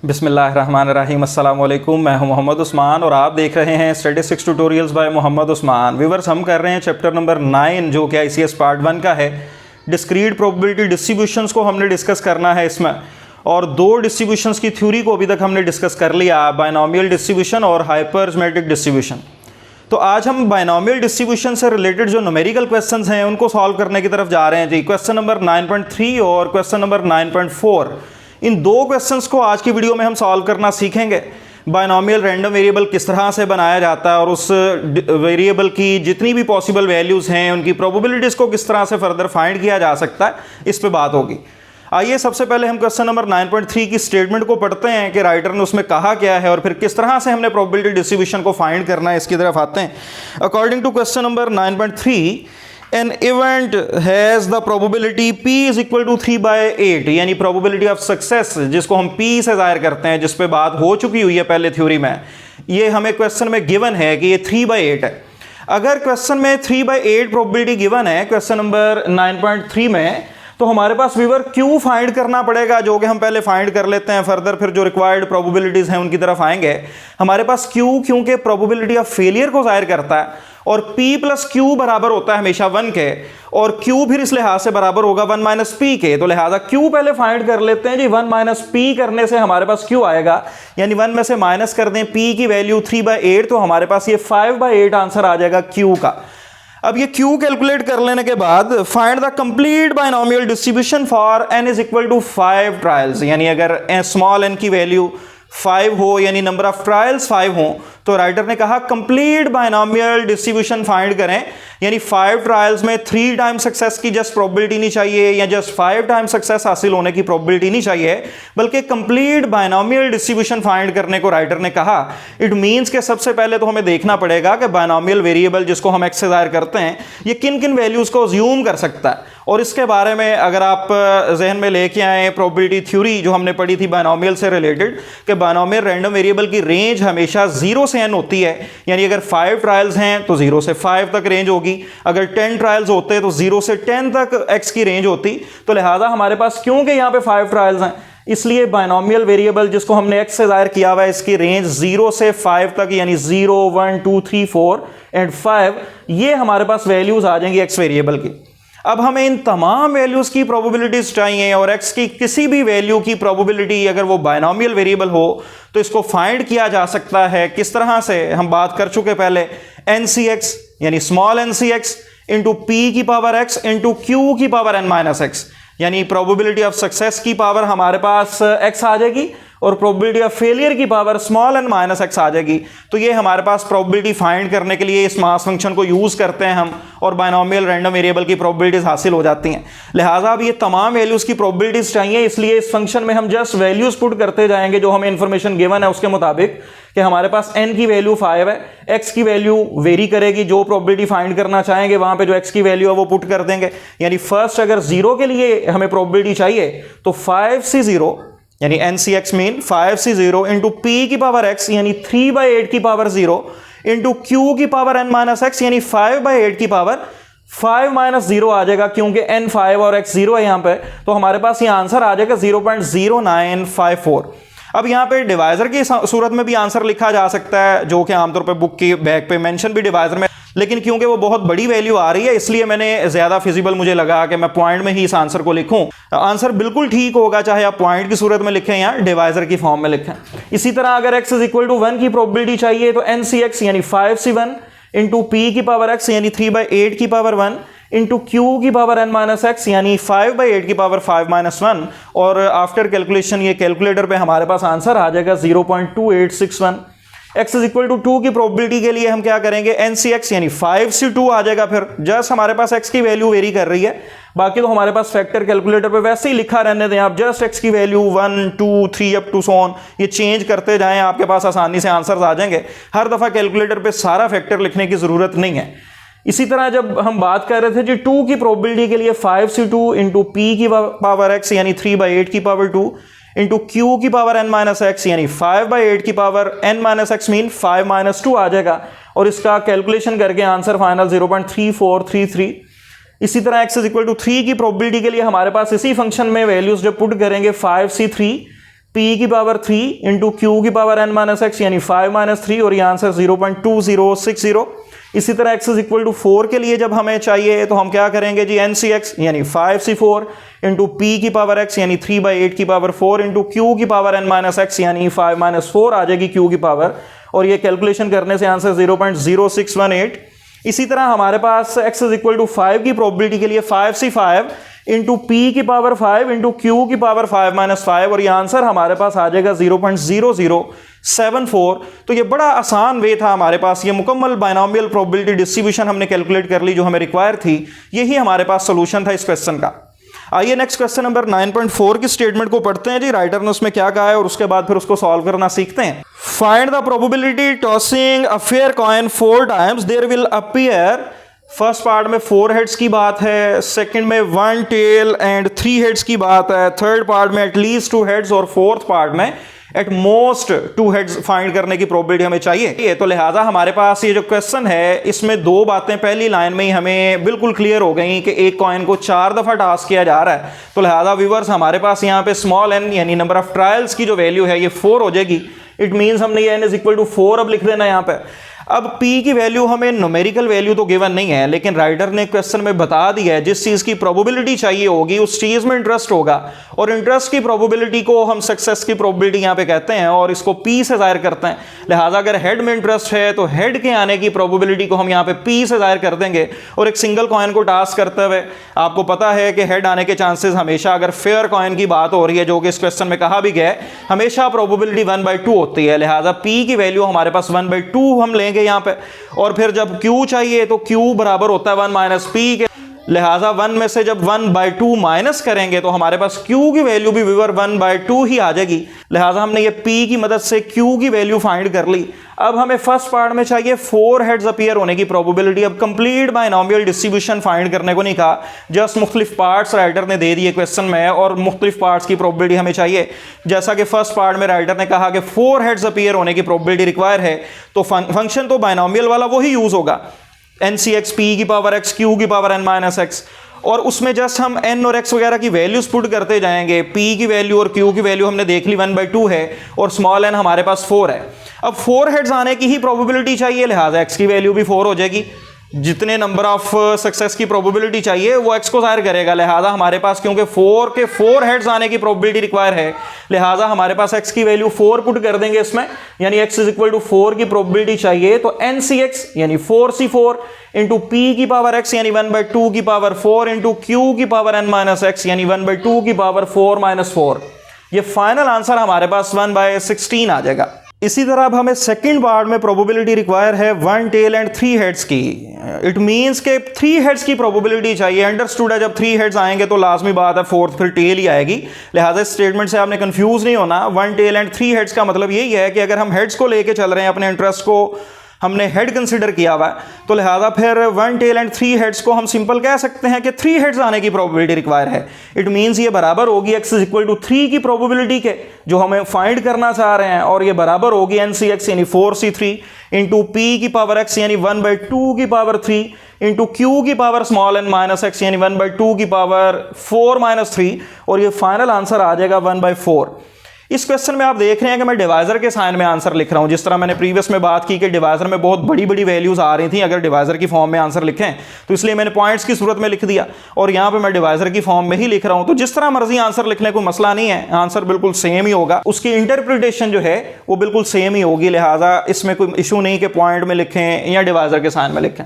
बिस्मिल्लाहिर्रहमानिर्रहीम अस्सलाम वालेकुम। मैं हूं मोहम्मद उस्मान और आप देख रहे हैं statistics tutorials by Mohammad Usman. Viewers, हम कर रहे हैं चैप्टर नंबर 9 जो कि ICS पार्ट 1 का है। डिस्क्रीट प्रोबेबिलिटी डिस्ट्रीब्यूशंस को हमने डिस्कस करना है इसमें, और दो डिस्ट्रीब्यूशंस की थ्योरी को अभी तक हमने डिस्कस कर लिया, बायनॉमियल डिस्ट्रीब्यूशन और हाइपरजमेट्रिक डिस्ट्रीब्यूशन। तो आज हम बायनॉमियल डिस्ट्रीब्यूशन से रिलेटेड जो न्यूमेरिकल क्वेश्चंस हैं उनको सॉल्व करने की तरफ जा रहे हैं जी। क्वेश्चन नंबर 9.3 और क्वेश्चन नंबर 9.4, इन दो क्वेश्चंस को आज की वीडियो में हम सॉल्व करना सीखेंगे। बायनॉमियल रैंडम वेरिएबल किस तरह से बनाया जाता है और उस वेरिएबल की जितनी भी पॉसिबल वैल्यूज़ हैं उनकी प्रोबेबिलिटीज़ को किस तरह से फर्दर फाइंड किया जा सकता है, इस पे बात होगी। आइए सबसे पहले हम क्वेश्चन नंबर 9.3 की स्टेटमेंट को पढ़ते हैं कि राइटर ने उसमें कहा क्या है और फिर किस तरह से हमने प्रोबेबिलिटी डिस्ट्रीब्यूशन को फाइंड करना है, इसकी तरफ आते हैं। According to question number 9.3, an event has the probability p is equal to 3/8, यानी probability of success जिसको हम p से जाहिर करते हैं, जिस पे बात हो चुकी हुई है पहले थ्योरी में। ये हमें क्वेश्चन में गिवन है कि ये 3/8 है। अगर क्वेश्चन में 3/8 प्रोबेबिलिटी गिवन है क्वेश्चन नंबर 9.3 में, तो हमारे पास व्यूअर क्यू फाइंड करना पड़ेगा, जो कि हम पहले फाइंड कर लेते हैं, फर्दर फिर जो रिक्वायर्ड प्रोबेबिलिटीज हैं उनकी तरफ आएंगे। हमारे पास क्यू क्योंकि प्रोबेबिलिटी ऑफ फेलियर को जाहिर करता है और p प्लस क्यू बराबर होता है हमेशा 1 के, और q फिर इस लिहाज से बराबर होगा 1 माइनस p के। तो लिहाजा q पहले फाइंड कर लेते हैं जी। 1 माइनस p करने से हमारे पास q आएगा, यानी 1 में से माइनस कर दें p की वैल्यू 3/8, तो हमारे पास ये 5/8 आंसर आ जाएगा q का। अब ये q कैलकुलेट कर लेने के बाद find the complete binomial distribution for n is equal to 5 trials, यानी अगर स्मॉल n की वैल्यू 5 हो, यानी नंबर ऑफ ट्रायल्स 5 हो, तो राइटर ने कहा कंप्लीट बायनॉमियल डिस्ट्रीब्यूशन फाइंड करें, यानी 5 ट्रायल्स में 3 टाइम सक्सेस की जस्ट प्रोबेबिलिटी नहीं चाहिए या जस्ट 5 टाइम सक्सेस हासिल होने की प्रोबेबिलिटी नहीं चाहिए, बल्कि कंप्लीट बायनॉमियल डिस्ट्रीब्यूशन फाइंड करने को राइटर ने कहा। इट मींस के सबसे पहले तो हमें देखना पड़ेगा कि बायनॉमियल वेरिएबल जिसको हम एक्स से जाहिर करते हैं ये किन किन वैल्यूज को अज्यूम कर सकता है, और इसके बारे में अगर आप जहन में लेके आए प्रोबेबिलिटी थ्योरी जो हमने पढ़ी थी बायनॉमियल से रिलेटेड, कि बायनॉमियल रैंडम वेरिएबल की रेंज हमेशा 0 से n होती है, यानी अगर 5 ट्रायल्स हैं तो 0 से 5 तक रेंज होगी, अगर 10 ट्रायल्स होते तो 0 से 10 तक x की रेंज होती। तो लिहाजा हमारे पास क्योंकि यहाँ पे 5 ट्रायल्स हैं, इसलिए बायनॉमियल वेरिएबल जिसको हमने x से जाहिर किया हुआ है इसकी रेंज 0 से 5 तक, यानी 0, 1, 2, 3, 4 एंड 5, ये हमारे पास वैल्यूज आ जाएंगी x वेरिएबल की। अब हमें इन तमाम वैल्यूज की प्रोबेबिलिटीज चाहिए, और x की किसी भी वैल्यू की प्रोबेबिलिटी अगर वो बायनॉमियल वेरिएबल हो तो इसको फाइंड किया जा सकता है। किस तरह से, हम बात कर चुके पहले, NCX यानी स्मॉल NCX इंटू p की पावर x इंटू q की पावर n माइनस x, यानी प्रोबेबिलिटी ऑफ सक्सेस की पावर हमारे पास x आ जाएगी और प्रोबेबिलिटी ऑफ फेलियर की power small n minus x आ जाएगी। तो ये हमारे पास प्रोबेबिलिटी फाइंड करने के लिए इस मास फंक्शन को यूज करते हैं हम, और बायनॉमियल रैंडम वेरिएबल की प्रोबेबिलिटीज हासिल हो जाती हैं। लिहाजा अब ये तमाम वैल्यूज की प्रोबेबिलिटीज चाहिए, इसलिए इस फंक्शन में हम जस्ट वैल्यूज पुट करते जाएंगे जो हमें इंफॉर्मेशन गिवन है उसके मुताबिक, कि हमारे पास n की वैल्यू 5 है, x की वैल्यू वेरी करेगी, जो प्रोबेबिलिटी फाइंड करना चाहेंगे वहां पे जो x की वैल्यू है वो पुट कर देंगे। यानी फर्स्ट अगर 0 के लिए हमें प्रोबेबिलिटी चाहिए तो 5c0 यानी NCX mean 5c0 into p की पावर x यानी 3/8 की पावर 0 इंटू q की पावर n माइनस x यानी 5/8 की पावर 5 माइनस 0 आ जाएगा, क्योंकि n 5 और x 0 है यहां पे, तो हमारे पास ये आंसर आ जाएगा 0.0954। अब यहाँ पे डिवाइजर की सूरत में भी आंसर लिखा जा सकता है, जो कि आमतौर पे बुक की बैक पे मेंशन भी डिवाइजर में, लेकिन क्योंकि वो बहुत बड़ी वैल्यू आ रही है इसलिए मैंने ज्यादा फिजिबल मुझे लगा कि मैं पॉइंट में ही इस आंसर को लिखूं। आंसर बिल्कुल ठीक होगा चाहे आप पॉइंट की सूरत में लिखें या डिवाइजर की फॉर्म में लिखें। इसी तरह अगर x इज इक्वल टू 1 की प्रोबेबिलिटी चाहिए तो NCX यानी 5c1 इंटू p की पावर x यानी 3/8 की पावर 1 इंटू q की पावर n माइनस x यानी 5/8 की पावर 5 माइनस 1, और आफ्टर कैलकुलेशन ये कैलकुलेटर पे हमारे पास आंसर आ जाएगा 0.2861। x इज इक्वल टू 2 की प्रोबेबिलिटी के लिए हम क्या करेंगे, NCX यानी 5c2 आ जाएगा, फिर जस्ट हमारे पास x की वैल्यू वेरी कर रही है, बाकी तो हमारे पास फैक्टर कैलकुलेटर पे वैसे ही लिखा रहने दें आप, जस्ट x की value 1, 2, 3 up to so on ये चेंज करते जाएं, आपके पास आसानी से आंसर्स आ जाएंगे। हर दफा कैलकुलेटर पे सारा फैक्टर लिखने की जरूरत नहीं है। इसी तरह जब हम बात कर रहे थे जी 2 की प्रोबेबिलिटी के लिए 5c2 इंटू p की पावर x यानी 3/8 की पावर 2 इंटू q की पावर n माइनस x यानी 5/8 की power n minus x mean 5 minus 2 आ जाएगा, और इसका कैलकुलेशन करके आंसर फाइनल 0.3433। इसी तरह x इज इक्वल टू 3 की प्रोबेबिलिटी के लिए हमारे पास इसी फंक्शन में वैल्यूज जब पुट करेंगे 5c3 p की पावर 3 इंटू क्यू की पावर n माइनस एक्स यानी 5 माइनस 3 और ये आंसर 0.2060। इसी तरह x इज इक्वल टू 4 के लिए जब हमें चाहिए तो हम क्या करेंगे जी, NCX यानी 5C4 इंटू p की पावर x यानी 3/8 की पावर 4 इंटू क्यू की पावर n माइनस एक्स यानी 5 माइनस 4 आ जाएगी क्यू की पावर, और ये कैलकुलेशन करने से आंसर 0.0618। इसी तरह हमारे पास x इज इक्वल टू 5 की प्रोबेबिलिटी के लिए 5C5 इंटू पी की पावर 5 इंटू क्यू की पावर 5 माइनस 5 और ये आंसर हमारे पास आ जाएगा 0.0074। तो ये बड़ा आसान वे था हमारे पास, ये मुकम्मल बाइनोमियल प्रोबेबिलिटी डिस्ट्रीब्यूशन हमने कैलकुलेट कर ली जो हमें रिक्वायर थी। यही हमारे पास सोल्यूशन था इस क्वेश्चन का। आइए नेक्स्ट क्वेश्चन नंबर 9.4 की स्टेटमेंट को पढ़ते हैं जी, राइटर ने उसमें क्या कहा है और उसके बाद फिर उसको सॉल्व करना सीखते हैं। Find the probability tossing a fair coin 4 times there will appear. First part में 4 हेड्स की बात है, सेकंड में 1 टेल एंड 3 हेड्स की बात है, थर्ड पार्ट में एटलीस्ट 2 हेड्स और फोर्थ पार्ट में एट मोस्ट 2 हेड्स फाइंड करने की प्रोबेबिलिटी हमें चाहिए। तो लिहाजा हमारे पास ये जो क्वेश्चन है इसमें 2 बातें पहली लाइन में ही हमें बिल्कुल क्लियर हो गई कि एक कॉइन को 4 दफा टास्क किया जा रहा है। तो लिहाजा व्यूअर्स हमारे पास यहाँ पे स्मॉल n यानी नंबर ऑफ ट्रायल्स की जो वैल्यू है ये 4 हो जाएगी। इट मीन्स हमने ये n इज इक्वल टू 4 अब लिख देना यहाँ पे। अब p की वैल्यू हमें न्यूमेरिकल वैल्यू तो गिवन नहीं है, लेकिन राइटर ने क्वेश्चन में बता दिया है जिस चीज की प्रोबेबिलिटी चाहिए होगी उस चीज में इंटरेस्ट होगा, और इंटरेस्ट की प्रोबेबिलिटी को हम सक्सेस की प्रोबेबिलिटी यहां पे कहते हैं और इसको p से जाहिर करते हैं। लिहाजा अगर हेड में इंटरेस्ट है तो हेड के आने की प्रोबेबिलिटी को हम यहां पे p से जाहिर कर देंगे। और एक सिंगल कॉइन को टास्क करते हुए आपको पता है कि हेड आने के चांसेस हमेशा, अगर फेयर कॉइन की बात हो रही है जो कि इस क्वेश्चन में कहा भी गया है, हमेशा प्रोबेबिलिटी 1/2 होती है। लिहाजा p की वैल्यू हमारे पास 1/2 हम लेंगे यहाँ पे, और फिर जब Q चाहिए तो Q बराबर होता है 1 माइनस P के। लिहाजा 1 में से जब 1/2 माइनस करेंगे तो हमारे पास Q की वैल्यू भी व्यूअर 1/2 ही आ जाएगी। लिहाजा हमने ये P की मदद से Q की वैल्यू फाइंड कर ली। अब हमें फर्स्ट पार्ट में चाहिए 4 हेड्स अपीयर होने की प्रोबेबिलिटी। अब कंप्लीट बाइनोमियल डिस्ट्रीब्यूशन फाइंड करने को नहीं कहा, जस्ट मुख्तलिफ पार्ट्स राइटर ने दे दिए क्वेश्चन में और मुख्तलिफ पार्ट्स की प्रोबेबिलिटी हमें चाहिए। जैसा कि फर्स्ट पार्ट में राइटर ने कहा कि 4 हेड्स अपीयर होने की प्रोबेबिलिटी रिक्वायर है, तो फंक्शन तो बाइनोमियल वाला वही यूज होगा, NCX p की पावर x q की पावर n माइनस एक्स, और उसमें जस्ट हम n और x वगैरह की वैल्यूज पुट करते जाएंगे। p की वैल्यू और q की वैल्यू हमने देख ली 1/2 है और स्मॉल n हमारे पास 4 है। अब 4 हेड्स आने की ही प्रोबेबिलिटी चाहिए, लिहाजा x की वैल्यू भी 4 हो जाएगी। जितने नंबर ऑफ सक्सेस की प्रोबेबिलिटी चाहिए वो x को जाहिर करेगा। लिहाजा हमारे पास क्योंकि 4 के 4 हेड्स आने की प्रोबेबिलिटी रिक्वायर है, लिहाजा हमारे पास x की वैल्यू 4 पुट कर देंगे इसमें, यानी x इज इक्वल टू 4 की प्रोबेबिलिटी चाहिए। तो NCX यानी 4C4 इंटू p की पावर x यानी 1/2 की पावर 4 इंटू q की पावर n माइनस एक्स यानी 1/2 की पावर 4 माइनस 4। ये फाइनल आंसर हमारे पास 1/16 आ जाएगा। इसी तरह अब हमें सेकंड पार्ट में प्रोबेबिलिटी रिक्वायर है 1 टेल एंड 3 हेड्स की। इट मींस के 3 हेड्स की प्रोबेबिलिटी चाहिए। अंडरस्टूड है, जब 3 हेड्स आएंगे तो लाजमी बात है फोर्थ फिर टेल ही आएगी। लिहाजा इस स्टेटमेंट से आपने कंफ्यूज नहीं होना। 1 टेल एंड 3 हेड्स का मतलब यही है कि अगर हम हेड्स को लेके चल रहे हैं, अपने इंटरेस्ट को हमने हेड कंसीडर किया हुआ है, तो लिहाजा फिर 1 टेल एंड 3 हेड्स को हम सिंपल कह सकते हैं कि 3 हेड्स आने की प्रोबेबिलिटी रिक्वायर है। इट मींस ये बराबर होगी x इज इक्वल टू 3 की प्रोबेबिलिटी के जो हमें फाइंड करना चाह रहे हैं, और ये बराबर होगी NCX यानी 4C3 इंटू p की पावर x यानी 1/2 की पावर 3 इंटू q की power small n minus x यानी 1/2 की पावर 4 माइनस 3, और ये फाइनल आंसर आ जाएगा 1/4। इस क्वेश्चन में आप देख रहे हैं कि मैं डिवाइजर के साइन में आंसर लिख रहा हूं। जिस तरह मैंने प्रीवियस में बात की कि डिवाइजर में बहुत बड़ी बड़ी वैल्यूज आ रही थी अगर डिवाइजर की फॉर्म में आंसर लिखें, तो इसलिए मैंने पॉइंट्स की सूरत में लिख दिया, और यहां पे मैं डिवाइजर की फॉर्म में ही लिख रहा हूं। तो जिस तरह मर्जी आंसर लिखने कोई मसला नहीं है, आंसर बिल्कुल सेम ही होगा, उसकी इंटरप्रिटेशन जो है वो बिल्कुल सेम ही होगी। लिहाजा इसमें कोई इशू नहीं कि पॉइंट में लिखें या डिवाइजर के साइन में लिखें।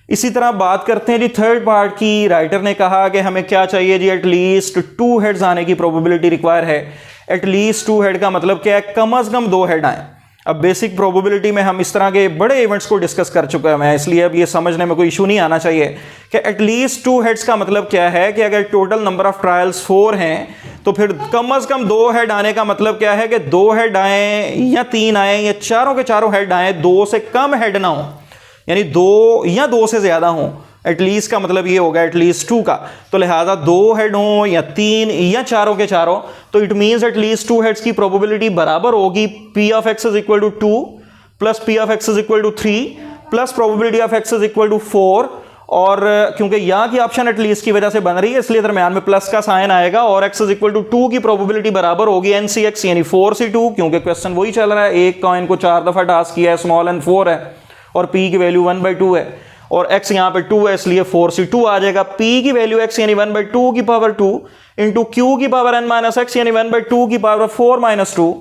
इसी तरह बात करते हैं जी थर्ड पार्ट की। राइटर ने कहा कि हमें क्या चाहिए जी, एटलीस्ट 2 हेड्स आने की प्रोबेबिलिटी रिक्वायर है। एटलीस्ट 2 हेड का मतलब क्या है, कम अज कम 2 हेड आए। अब बेसिक प्रोबेबिलिटी में हम इस तरह के बड़े इवेंट्स को डिस्कस कर चुके हैं, इसलिए अब ये समझने में कोई इशू नहीं आना चाहिए कि एटलीस्ट 2 हेड्स का मतलब क्या है कि अगर टोटल नंबर ऑफ ट्रायल्स 4 हैं तो फिर कम अज कम 2 हेड आने का मतलब क्या है कि 2 हेड आए या 3 आए या चारों के चारों हेड आए, 2 से कम हेड ना हो, यानी 2 या 2 से ज्यादा हो। एटलीस्ट का मतलब ये होगा एटलीस्ट 2 का, तो लिहाजा 2 हेड हो या 3 या चारों के चारों, तो इट मींस एटलीस्ट 2 हेड्स की प्रोबेबिलिटी बराबर होगी p of x is equal to 2 plus p of x is equal to 3 plus probability of x is equal to 4, और क्योंकि यहाँ की ऑप्शन एटलीस्ट की वजह से बन रही है इसलिए दरम्यान में प्लस का साइन आएगा और x इज इक्वल टू 2 की प्रोबेबिलिटी बराबर होगी NCX यानी 4C2, क्योंकि क्वेश्चन वही चल रहा है, एक कॉइन को 4 दफा टास्क किया है, स्मॉल n 4 है और p की वैल्यू 1/2 है और x यहाँ पे 2 है इसलिए 4C2 आ जाएगा। p की वैल्यू x यानी 1/2 की पावर 2 इंटू q की पावर n माइनस x यानी 1/2 की power 4 minus 2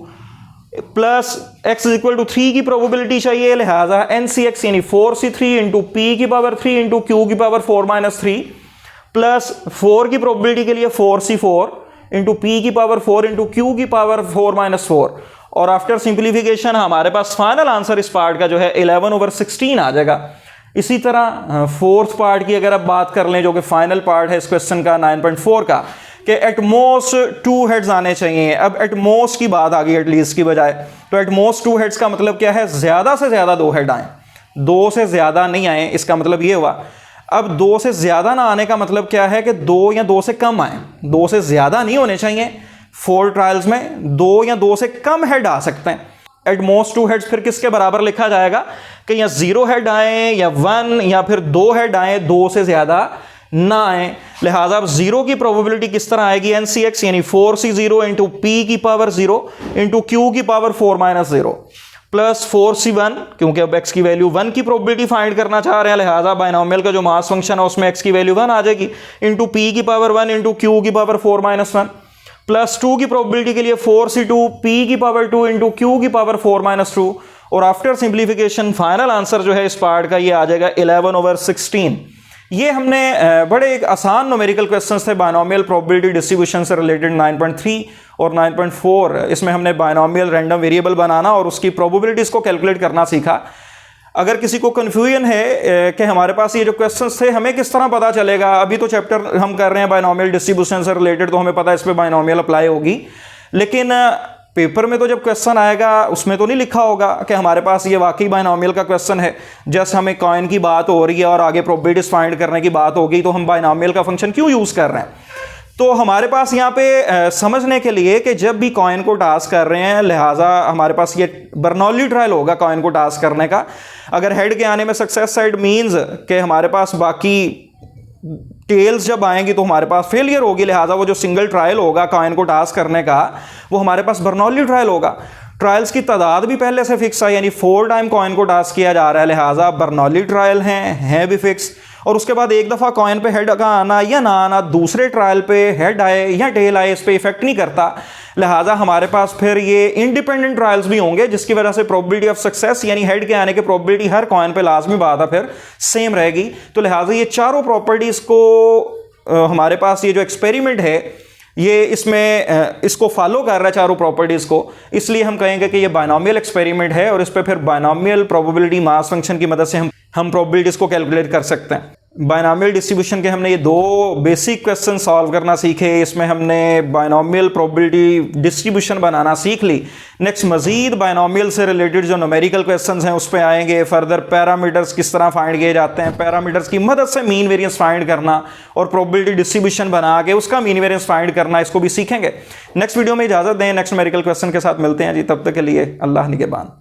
plus x is equal to 3 की प्रोबेबिलिटी चाहिए, लिहाजा NCX यानी 4C3 इंटू पी की पावर 3 इंटू क्यू की पावर 4 माइनस 3 प्लस 4 की प्रोबेबिलिटी के लिए 4C4 इंटू पी की पावर 4 इंटू क्यू की पावर 4 माइनस 4 और आफ्टर सिंप्लीफिकेशन हमारे पास फाइनल आंसर इस पार्ट का जो है 11/16 आ जाएगा। इसी तरह फोर्थ पार्ट की अगर आप बात कर लें जो कि फाइनल पार्ट है इस क्वेश्चन का 9.4 का, कि एटमोस्ट 2 हेड्स आने चाहिए। अब एटमोस्ट की बात आ गई एटलीस्ट की बजाय, तो एटमोस्ट 2 हेड्स का मतलब क्या है, ज्यादा से ज्यादा 2 हेड आए, 2 से ज्यादा नहीं आए, इसका मतलब ये हुआ। अब 2 से ज्यादा ना आने का मतलब क्या है कि 2 या 2 से कम आए, 2 से ज्यादा नहीं होने चाहिए। 4 ट्रायल्स में 2 या 2 से कम हेड आ सकते हैं। एटमोस्ट 2 हेड्स फिर किसके बराबर लिखा जाएगा कि या 0 हेड आए या 1 या फिर 2 हेड आए, 2 से ज्यादा ना आए। लिहाजा अब 0 की प्रोबेबिलिटी किस तरह आएगी, NCX यानी 4C0 इंटू पी की पावर 0 इंटू क्यू की पावर 4 माइनस 0 प्लस 4C1, क्योंकि अब x की वैल्यू 1 की प्रोबेबिलिटी फाइंड करना चाह रहे हैं, लिहाजा बाइनोमियल का जो मास फंक्शन है उसमें x की वैल्यू 1 आ जाएगी इंटू पी की पावर 1 इंटू क्यू की पावर 4 माइनस 1 प्लस 2 की प्रोबेबिलिटी के लिए 4C2 पी की पावर 2 इंटू क्यू की पावर 4 माइनस 2 और आफ्टर सिंप्लीफिकेशन फाइनल आंसर जो है इस पार्ट का ये आ जाएगा 11/16। ये हमने बड़े एक आसान न्यूमेरिकल क्वेश्चंस थे बाइनोमियल प्रोबेबिलिटी डिस्ट्रीब्यूशन से रिलेटेड 9.3 और 9.4, इसमें हमने बाइनोमियल रैंडम वेरिएबल बनाना और उसकी प्रोबेबिलिटीज को कैलकुलेट करना सीखा। अगर किसी को कन्फ्यूजन है कि हमारे पास ये जो क्वेश्चंस थे हमें किस तरह पता चलेगा, अभी तो चैप्टर हम कर रहे हैं बाइनोमियल डिस्ट्रीब्यूशन से रिलेटेड, तो हमें पता है इस पर बाइनोमियल अप्लाई होगी, लेकिन पेपर में तो जब क्वेश्चन आएगा उसमें तो नहीं लिखा होगा कि हमारे पास ये वाकई बाइनोमियल का क्वेश्चन है। जस्ट हमें कॉइन की बात हो रही है और आगे प्रोबेबिलिटीज फाइंड करने की बात होगी, तो हम बाइनोमियल का फंक्शन क्यों यूज़ कर रहे हैं। तो हमारे पास यहाँ पे समझने के लिए कि जब भी कॉइन को टास्क कर रहे हैं, लिहाजा हमारे पास ये बर्नौली ट्रायल होगा कॉइन को टास्क करने का। अगर हेड के आने में सक्सेस साइड मीन्स कि हमारे पास बाकी टेल्स जब आएंगी तो हमारे पास फेलियर होगी, लिहाजा वो जो सिंगल ट्रायल होगा कॉइन को टास्क करने का वो हमारे पास बर्नौली ट्रायल होगा। ट्रायल्स की तादाद भी पहले से फिक्स है, यानी 4 टाइम कॉइन को टास्क किया जा रहा है, लिहाजा बर्नौली ट्रायल हैं भी फिक्स। और उसके बाद एक दफ़ा कॉइन पे हेड का आना या ना आना दूसरे ट्रायल पे हेड आए या टेल आए इस पर इफेक्ट नहीं करता, लिहाजा हमारे पास फिर ये इंडिपेंडेंट ट्रायल्स भी होंगे जिसकी वजह से प्रोबेबिलिटी ऑफ सक्सेस यानी हेड के आने की प्रोबेबिलिटी हर कॉइन पे लाजमी बात है फिर सेम रहेगी। तो लिहाजा ये चारों प्रॉपर्टीज़ को हमारे पास ये जो एक्सपेरिमेंट है ये इसमें इसको फॉलो कर रहा है चारों प्रॉपर्टीज़ को, इसलिए हम कहेंगे कि ये बाइनोमियल एक्सपेरिमेंट है और इस पर फिर बाइनोमियल प्रोबेबिलिटी मास फंक्शन की मदद से हम प्रोबेबिलिटीज़ को कैलकुलेट कर सकते हैं। बाइनोमियल डिस्ट्रीब्यूशन के हमने ये 2 बेसिक क्वेश्चन सॉल्व करना सीखे, इसमें हमने बाइनोमियल प्रोबेबिलिटी डिस्ट्रीब्यूशन बनाना सीख ली। नेक्स्ट मजीद बाइनोमियल से रिलेटेड जो न्यूमेरिकल क्वेश्चंस हैं उस पर आएंगे। फर्दर पैरामीटर्स किस तरह फाइंड किए जाते हैं, पैरामीटर्स की मदद से मीन वेरिएंस फाइंड करना और प्रोबेबिलिटी डिस्ट्रीब्यूशन बना के उसका मीन वेरिएंस फाइंड करना, इसको भी सीखेंगे। नेक्स्ट वीडियो में इजाज़त दें, नेक्स्ट न्यूमेरिकल क्वेश्चन के साथ मिलते हैं जी, तब तक के लिए अल्लाह निगहबान।